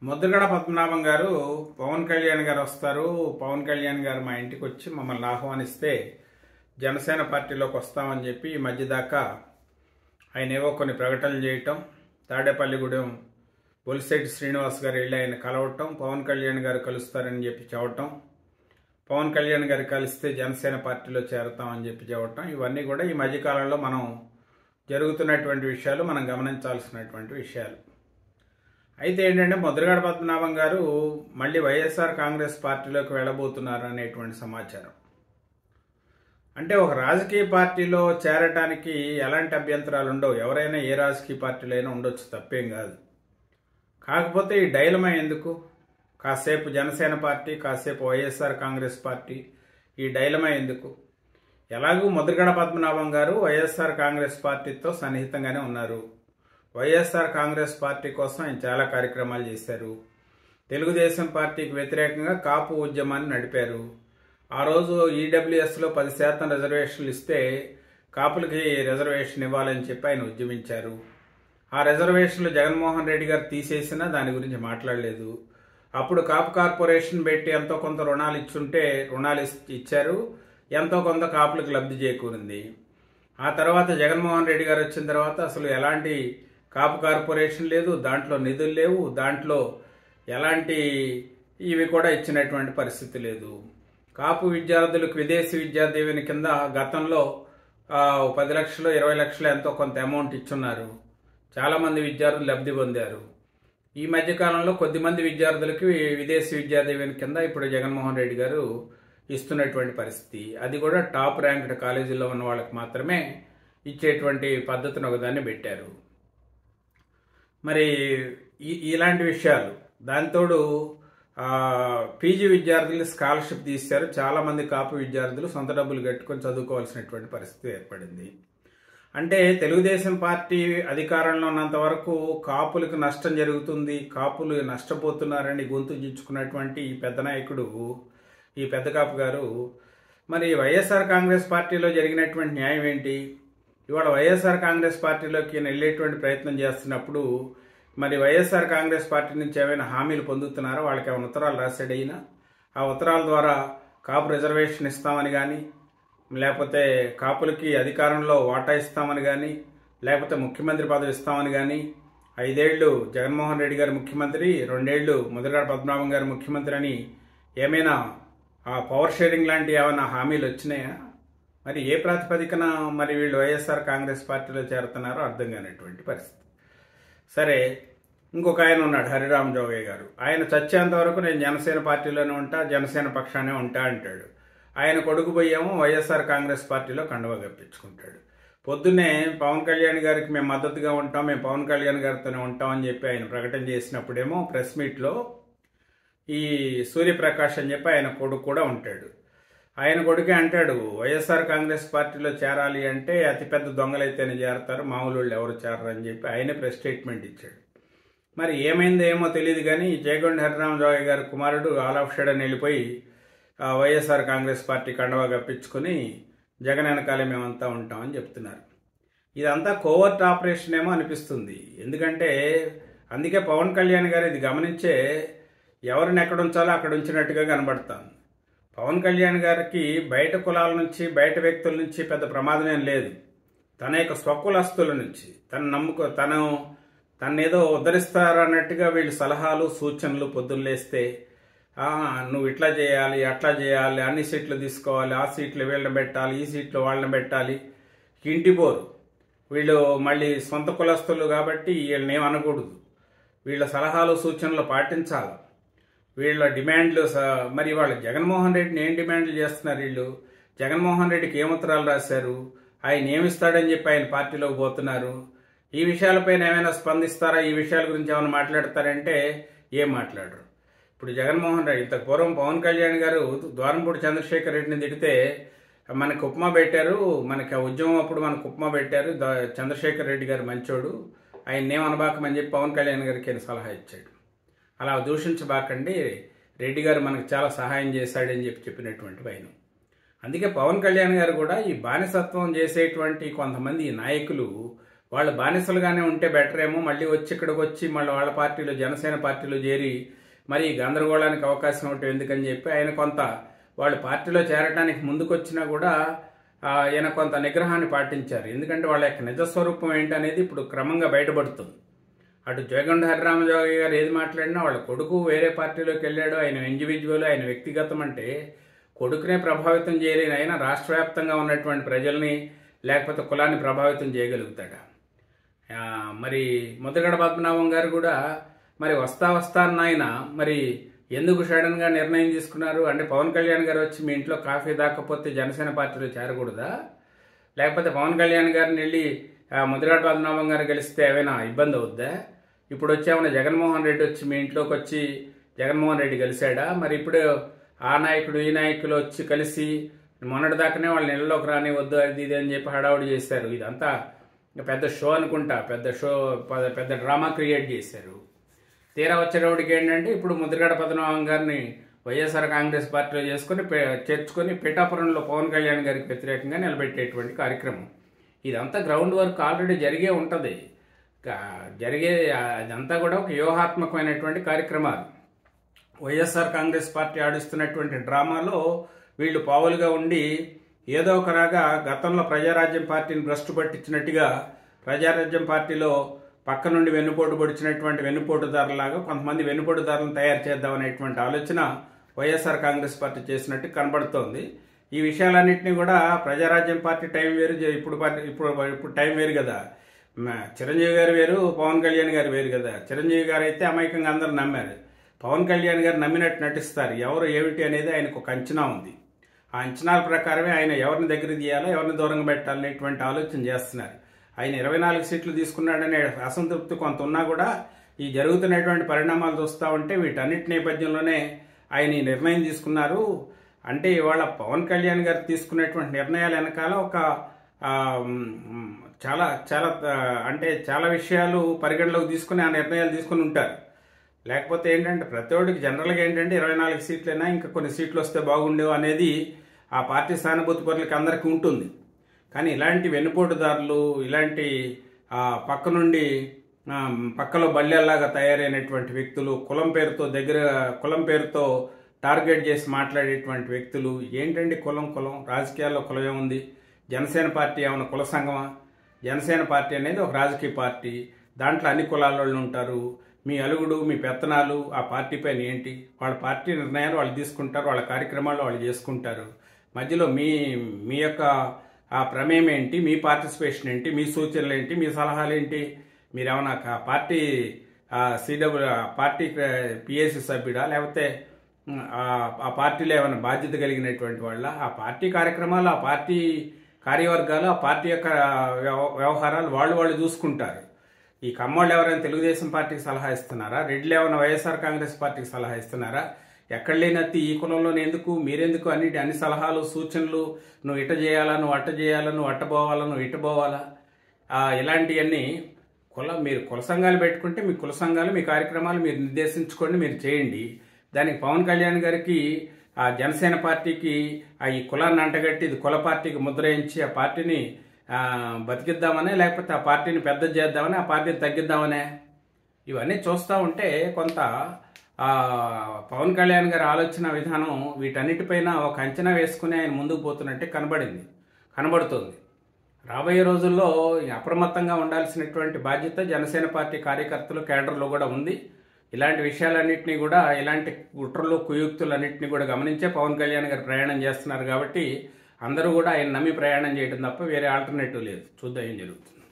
ముద్రగడ పద్మనాభం గారు పవన్ కళ్యాణ్ గారు వస్తారు. పవన్ కళ్యాణ్ గారు మా ఇంటికి వచ్చి మమ్మల్ని ఆహ్వానిస్తే జనసేన పార్టీలోకి వస్తామని చెప్పి ఈ మధ్య దాకా ఆయన ఏవో కొన్ని ప్రకటనలు చేయటం, తాడేపల్లిగూడెం బొలిశెట్టి శ్రీనివాస్ గారు వెళ్ళి ఆయన కలవటం, పవన్ కళ్యాణ్ గారు కలుస్తారని చెప్పి చెప్పటం, పవన్ కళ్యాణ్ గారు కలిస్తే జనసేన పార్టీలో చేరతామని చెప్పి చెప్పటం, ఇవన్నీ కూడా ఈ మధ్యకాలంలో మనం జరుగుతున్నటువంటి విషయాలు, మనం గమనించాల్సినటువంటి విషయాలు. అయితే ఏంటంటే ముద్రగడ పద్మనాభం గారు మళ్ళీ వైఎస్ఆర్ కాంగ్రెస్ పార్టీలోకి వెళ్ళబోతున్నారు అనేటువంటి సమాచారం. అంటే ఒక రాజకీయ పార్టీలో చేరటానికి ఎలాంటి అభ్యంతరాలు ఉండవు, ఎవరైనా ఏ రాజకీయ పార్టీలో అయినా ఉండొచ్చు, తప్పేం కాదు. కాకపోతే ఈ డైలమా ఎందుకు? కాసేపు జనసేన పార్టీ, కాసేపు వైఎస్ఆర్ కాంగ్రెస్ పార్టీ, ఈ డైలమా ఎందుకు? ఎలాగూ ముద్రగడ పద్మనాభం గారు వైఎస్ఆర్ కాంగ్రెస్ పార్టీతో సన్నిహితంగానే ఉన్నారు. వైఎస్ఆర్ కాంగ్రెస్ పార్టీ కోసం ఆయన చాలా కార్యక్రమాలు చేశారు. తెలుగుదేశం పార్టీకి వ్యతిరేకంగా కాపు ఉద్యమాన్ని నడిపారు. ఆ రోజు ఈడబ్ల్యూఎస్లో 10% రిజర్వేషన్లు ఇస్తే కాపులకి రిజర్వేషన్ ఇవ్వాలని చెప్పి ఆయన ఉద్యమించారు. ఆ రిజర్వేషన్లు జగన్మోహన్ రెడ్డి గారు తీసేసినా దాని గురించి మాట్లాడలేదు. అప్పుడు కాపు కార్పొరేషన్ పెట్టి ఎంతో కొంత రుణాలు ఇచ్చుంటే రుణాలు ఇచ్చారు, ఎంతో కొంత కాపులకు లబ్ధి చేకూరింది. ఆ తర్వాత జగన్మోహన్ రెడ్డి గారు వచ్చిన తర్వాత అసలు ఎలాంటి కాపు కార్పొరేషన్ లేదు, దాంట్లో నిధులు లేవు, దాంట్లో ఎలాంటి ఇవి కూడా ఇచ్చినటువంటి పరిస్థితి లేదు. కాపు విద్యార్థులకు విదేశీ విద్యా దీవెన కింద గతంలో 10 లక్షలు 20 లక్షలు ఎంతో కొంత అమౌంట్ ఇచ్చున్నారు. చాలామంది విద్యార్థులు లబ్ధి పొందారు. ఈ మధ్యకాలంలో కొద్దిమంది విద్యార్థులకి విదేశీ విద్యా దీవెన కింద ఇప్పుడు జగన్మోహన్ రెడ్డి గారు ఇస్తున్నటువంటి పరిస్థితి. అది కూడా టాప్ ర్యాంక్డ్ కాలేజీలో ఉన్న వాళ్ళకి మాత్రమే ఇచ్చేటువంటి పద్ధతిని ఒకదాన్ని పెట్టారు. మరి ఇలాంటి విషయాలు, దాంతోడు పీజీ విద్యార్థులు స్కాలర్షిప్ తీశారు. చాలామంది కాపు విద్యార్థులు సొంత డబ్బులు కట్టుకొని చదువుకోవాల్సినటువంటి పరిస్థితి ఏర్పడింది. అంటే తెలుగుదేశం పార్టీ అధికారంలో ఉన్నంత వరకు కాపులకు నష్టం జరుగుతుంది, కాపులు నష్టపోతున్నారని గొంతు చించుకున్నటువంటి ఈ పెద్ద నాయకుడు, ఈ పెద్ద కాపు గారు మరి వైఎస్ఆర్ కాంగ్రెస్ పార్టీలో జరిగినటువంటి న్యాయం ఏంటి? ఇవాళ వైఎస్ఆర్ కాంగ్రెస్ పార్టీలోకి వెళ్ళేటువంటి ప్రయత్నం చేస్తున్నప్పుడు మరి వైఎస్ఆర్ కాంగ్రెస్ పార్టీ నుంచి ఏమైనా హామీలు పొందుతున్నారో, వాళ్ళకి ఏమైనా ఉత్తరాలు రాశాడైనా, ఆ ఉత్తరాల ద్వారా కాపు రిజర్వేషన్ ఇస్తామని కానీ, లేకపోతే కాపులకి అధికారంలో వాటా ఇస్తామని కానీ, లేకపోతే ముఖ్యమంత్రి పదవి ఇస్తామని కానీ, 5 ఏళ్ళు జగన్మోహన్ రెడ్డి గారు ముఖ్యమంత్రి, 2 ఏళ్ళు ముద్రగడ పద్మనాభం గారు ముఖ్యమంత్రి అని ఏమైనా ఆ పవర్ షేరింగ్ లాంటి ఏమైనా హామీలు వచ్చినాయా? మరి ఏ ప్రాతిపదికన మరి వీళ్ళు వైఎస్ఆర్ కాంగ్రెస్ పార్టీలో చేరుతున్నారో అర్థం కానటువంటి పరిస్థితి. సరే, ఇంకొక ఆయన ఉన్నాడు, హరిరామ్ జోగయ్య గారు. ఆయన చచ్చేంత వరకు నేను జనసేన పార్టీలోనే ఉంటా, జనసేన పక్షానే ఉంటా అంటాడు. ఆయన కొడుకు పోయేమో వైఎస్ఆర్ కాంగ్రెస్ పార్టీలో కండువా కప్పించుకుంటాడు. పొద్దున్నే పవన్ కళ్యాణ్ గారికి మేము మద్దతుగా ఉంటాం, మేము పవన్ కళ్యాణ్ గారితోనే ఉంటామని చెప్పి ఆయన ప్రకటన చేసినప్పుడేమో ప్రెస్ మీట్లో ఈ సూర్యప్రకాష్ అని చెప్పి ఆయన కొడుకు కూడా ఉంటాడు. ఆయన కొడుకే అంటాడు, వైఎస్ఆర్ కాంగ్రెస్ పార్టీలో చేరాలి అంటే అతిపెద్ద దొంగలైతేనే చేరతారు, మామూలు వాళ్ళు ఎవరు చేరరు అని చెప్పి ఆయనే ప్రెస్ స్టేట్మెంట్ ఇచ్చాడు. మరి ఏమైందో ఏమో తెలియదు కానీ జయగొండ హరిరామ్ జోగయ్య గారి కుమారుడు ఆల్ ఆఫ్ షెడ్ అని వెళ్ళిపోయి వైఎస్ఆర్ కాంగ్రెస్ పార్టీ కండవా కప్పించుకొని జగన్ వెనకాలే మేమంతా ఉంటామని చెప్తున్నారు. ఇదంతా కోవర్ట్ ఆపరేషన్ ఏమో అనిపిస్తుంది. ఎందుకంటే అందుకే పవన్ కళ్యాణ్ గారు ఇది గమనించే ఎవరిని ఎక్కడ ఉంచాలో అక్కడ ఉంచినట్టుగా కనబడుతుంది. పవన్ కళ్యాణ్ గారికి బయట కులాల నుంచి, బయట వ్యక్తుల నుంచి పెద్ద ప్రమాదం ఏం లేదు. తన యొక్క స్వకులస్తుల నుంచి, తన్నేదో ఉద్ధరిస్తారన్నట్టుగా వీళ్ళు సలహాలు సూచనలు పొద్దున్న లేస్తే నువ్వు ఇట్లా చేయాలి, అట్లా చేయాలి, అన్ని సీట్లు తీసుకోవాలి, ఆ సీట్లు వీళ్ళని పెట్టాలి, ఈ సీట్లు వాళ్ళని పెట్టాలి, ఇంటిపోరు. వీళ్ళు మళ్ళీ సొంత కులస్తులు కాబట్టి వీళ్ళని ఏమనకూడదు, వీళ్ళ సలహాలు సూచనలు పాటించాలి, వీళ్ళ డిమాండ్లు. మరి వాళ్ళు జగన్మోహన్ రెడ్డిని ఏం డిమాండ్లు చేస్తున్నారు? వీళ్ళు జగన్మోహన్ రెడ్డికి ఏం ఉత్తరాలు రాశారు, ఆయన ఏమిస్తాడని చెప్పి ఆయన పార్టీలోకి పోతున్నారు. ఈ విషయాలపైన ఏమైనా స్పందిస్తారా, ఈ విషయాల గురించి ఏమైనా మాట్లాడతారంటే ఏం మాట్లాడరు. ఇప్పుడు జగన్మోహన్ రెడ్డి, ఇంతకు పూర్వం పవన్ కళ్యాణ్ గారు ద్వారంపూడి చంద్రశేఖర్ రెడ్డిని తిడితే మనకు ఉప్మా పెట్టారు, మనకి ఆ ఉద్యమం అప్పుడు మనకు ఉప్మా పెట్టారు, చంద్రశేఖర్ రెడ్డి గారు మంచోడు, ఆయన ఏమనబాకమని చెప్పి పవన్ కళ్యాణ్ గారికి ఆయన సలహా ఇచ్చాడు. అలా దూషించబాకండి, రెడ్డి గారు మనకు చాలా సహాయం చేశాడని చెప్పినటువంటి ఆయన. అందుకే పవన్ కళ్యాణ్ గారు కూడా ఈ బానిసత్వం చేసేటువంటి కొంతమంది నాయకులు వాళ్ళు బానిసలుగానే ఉంటే బెటర్ ఏమో, మళ్ళీ వచ్చి ఇక్కడికి వచ్చి మళ్ళీ వాళ్ళ పార్టీలో జనసేన పార్టీలో చేరి మరి ఈ గందరగోళానికి అవకాశం ఉంటుంది ఎందుకని చెప్పి ఆయన కొంత వాళ్ళు పార్టీలో చేరడానికి ముందుకొచ్చినా కూడా ఈయన కొంత నిగ్రహాన్ని పాటించారు. ఎందుకంటే వాళ్ళ యొక్క నిజస్వరూపం ఏంటనేది ఇప్పుడు క్రమంగా బయటపడుతుంది. అటు జయగొండ హరిరామజోగి గారు ఏది మాట్లాడినా వాళ్ళ కొడుకు వేరే పార్టీలోకి వెళ్ళాడు, ఆయన ఇండివిజువల్, ఆయన వ్యక్తిగతం అంటే కొడుకునే ప్రభావితం చేయలేని ఆయన రాష్ట్ర వ్యాప్తంగా ఉన్నటువంటి ప్రజల్ని లేకపోతే కులాన్ని ప్రభావితం చేయగలుగుతాడా? మరి ముద్రగడ పద్మనాభం గారు కూడా మరి వస్తా అన్న ఆయన మరి ఎందుకు సడన్గా నిర్ణయం తీసుకున్నారు అంటే పవన్ కళ్యాణ్ గారు వచ్చి మీ ఇంట్లో కాఫీ దాకపోతే జనసేన పార్టీలో చేరకూడదా? లేకపోతే పవన్ కళ్యాణ్ గారిని వెళ్ళి ముద్రగడ పద్మనాభం గారు గెలిస్తే ఏమైనా ఇబ్బంది అవుద్దా? ఇప్పుడు వచ్చేమన్నా జగన్మోహన్ రెడ్డి వచ్చి మీ ఇంట్లోకి వచ్చి జగన్మోహన్ రెడ్డి కలిశాడా? మరి ఇప్పుడు ఆ నాయకుడు ఈ నాయకులు వచ్చి కలిసి మొన్నటిదాకానే వాళ్ళ నెలలోకి రానివద్దు అది ఇది అని చెప్పి హడావుడి చేశారు. ఇదంతా పెద్ద షో అనుకుంటా, పెద్ద డ్రామా క్రియేట్ చేశారు. తీరా వచ్చేటప్పటికి ఏంటంటే ఇప్పుడు ముద్రగడ పద్మనాభం గారిని వైఎస్ఆర్ కాంగ్రెస్ పార్టీలో చేర్చుకొని పిఠాపురంలో పవన్ కళ్యాణ్ గారికి వ్యతిరేకంగా నిలబెట్టేటువంటి కార్యక్రమం. ఇదంతా గ్రౌండ్ వర్క్ ఆల్రెడీ జరిగే ఉంటుంది. ఇదంతా కూడా ఒక వ్యూహాత్మకమైనటువంటి కార్యక్రమాలు. వైఎస్ఆర్ కాంగ్రెస్ పార్టీ ఆడిస్తున్నటువంటి డ్రామాలో వీళ్ళు పావులుగా ఉండి ఏదో ఒకలాగా గతంలో ప్రజారాజ్యం పార్టీని భ్రష్టు పట్టించినట్టుగా ప్రజారాజ్యం పార్టీలో పక్క నుండి వెన్నుపోటు పొడిచినటువంటి వెన్నుపోటుదారులాగా కొంతమంది వెన్నుపోటుదారులను తయారు చేద్దామనేటువంటి ఆలోచన వైఎస్ఆర్ కాంగ్రెస్ పార్టీ చేసినట్టు కనబడుతోంది. ఈ విషయాలన్నింటినీ కూడా ప్రజారాజ్యం పార్టీ టైం వేరు, ఇప్పుడు టైం వేరు కదా. చిరంజీవి గారు వేరు, పవన్ కళ్యాణ్ గారు వేరు కదా. చిరంజీవి గారు అయితే అమాయకంగా అందరూ నమ్మారు. పవన్ కళ్యాణ్ గారు నమ్మినట్టు నటిస్తారు. ఎవరు ఏమిటి అనేది ఆయనకు ఒక అంచనా ఉంది. ఆ అంచనాల ప్రకారమే ఆయన ఎవరిని దగ్గర తీయాలో ఎవరిని దూరంగా పెట్టాలనేటువంటి ఆలోచన చేస్తున్నారు. ఆయన 24 సీట్లు తీసుకున్నాడనే అసంతృప్తి కొంత ఉన్నా కూడా ఈ జరుగుతున్నటువంటి పరిణామాలు చూస్తూ ఉంటే వీటన్నిటి నేపథ్యంలోనే ఆయన ఈ నిర్ణయం తీసుకున్నారు. అంటే ఇవాళ పవన్ కళ్యాణ్ గారు తీసుకున్నటువంటి నిర్ణయాల వెనకాల ఒక చాలా చాలా అంటే చాలా విషయాలు పరిగణలోకి తీసుకుని ఆ నిర్ణయాలు తీసుకుని ఉంటారు. లేకపోతే ఏంటంటే ప్రతి ఒక్కడికి జనరల్గా ఏంటంటే 24 సీట్లైనా ఇంకా కొన్ని సీట్లు వస్తే బాగుండేవు అనేది ఆ పార్టీ సానుభూతి పరులకి అందరికీ ఉంటుంది. కానీ ఇలాంటి వెన్నుపోటుదారులు, ఇలాంటి పక్క నుండి పక్కలో బల్లేల్లాగా తయారైనటువంటి వ్యక్తులు, కులం పేరుతో టార్గెట్ చేసి మాట్లాడేటువంటి వ్యక్తులు ఏంటండి? కులం రాజకీయాల్లో కులం ఏముంది? జనసేన పార్టీ ఏమైనా కుల సంఘమా? జనసేన పార్టీ అనేది ఒక రాజకీయ పార్టీ. దాంట్లో అన్ని కులాల వాళ్ళు ఉంటారు. మీ అలుగుడు, మీ పెత్తనాలు ఆ పార్టీ పైన ఏంటి? వాళ్ళ పార్టీ నిర్ణయాలు వాళ్ళు తీసుకుంటారు, వాళ్ళ కార్యక్రమాలు వాళ్ళు చేసుకుంటారు. మధ్యలో మీ యొక్క ఆ ప్రమేయం ఏంటి? మీ పార్టిసిపేషన్ ఏంటి? మీ సూచనలు ఏంటి? మీ సలహాలు ఏంటి? మీరేమన్నా పార్టీ పార్టీ పిఎస్సి సభ్యుడా? లేకపోతే ఆ పార్టీలో ఏమైనా బాధ్యత కలిగినటువంటి వాళ్ళ? ఆ పార్టీ కార్యక్రమాలు, ఆ పార్టీ కార్యవర్గాలు, ఆ పార్టీ యొక్క వ్యవహారాలు వాళ్ళు చూసుకుంటారు. ఈ కమ్మోళ్ళు ఎవరైనా తెలుగుదేశం పార్టీకి సలహా ఇస్తున్నారా? రెడ్లు ఏమైనా వైఎస్ఆర్ కాంగ్రెస్ పార్టీకి సలహా ఇస్తున్నారా? ఎక్కడ లేనత్తి ఈ కులంలోనే ఎందుకు, మీరెందుకు అన్ని సలహాలు సూచనలు, నువ్వు ఇట చేయాలా, నువ్వు అట్ట చేయాలా, నువ్వు అట్ట పోవాలా, నువ్వు ఇట పోవాలా, ఇలాంటివన్నీ మీరు కుల సంఘాలు పెట్టుకుంటే మీ కుల సంఘాలు మీ కార్యక్రమాలు మీరు నిర్దేశించుకోండి, మీరు చేయండి. దానికి పవన్ కళ్యాణ్ గారికి ఆ జనసేన పార్టీకి ఈ కులాన్ని అంటగట్టి ఇది కుల పార్టీకి ముద్రయించి ఆ పార్టీని బతికిద్దామనే, లేకపోతే ఆ పార్టీని పెద్ద చేద్దామని, ఆ పార్టీని తగ్గిద్దామనే, ఇవన్నీ చూస్తూ ఉంటే కొంత పవన్ కళ్యాణ్ గారి ఆలోచన విధానం వీటన్నిటిపైన ఒక అంచనా వేసుకుని ఆయన ముందుకు పోతున్నట్టే కనబడుతుంది. రాబోయే రోజుల్లో అప్రమత్తంగా ఉండాల్సినటువంటి బాధ్యత జనసేన పార్టీ కార్యకర్తలు, కేడర్లో కూడా ఉంది. ఇలాంటి విషయాలన్నింటినీ కూడా, ఇలాంటి కుట్రలు కుయుక్తులన్నింటినీ కూడా గమనించే పవన్ కళ్యాణ్ గారు ప్రయాణం చేస్తున్నారు. కాబట్టి అందరూ కూడా ఆయన నమ్మి ప్రయాణం చేయడం తప్ప వేరే ఆల్టర్నేటివ్ లేదు. చూద్దాం ఏం జరుగుతుంది.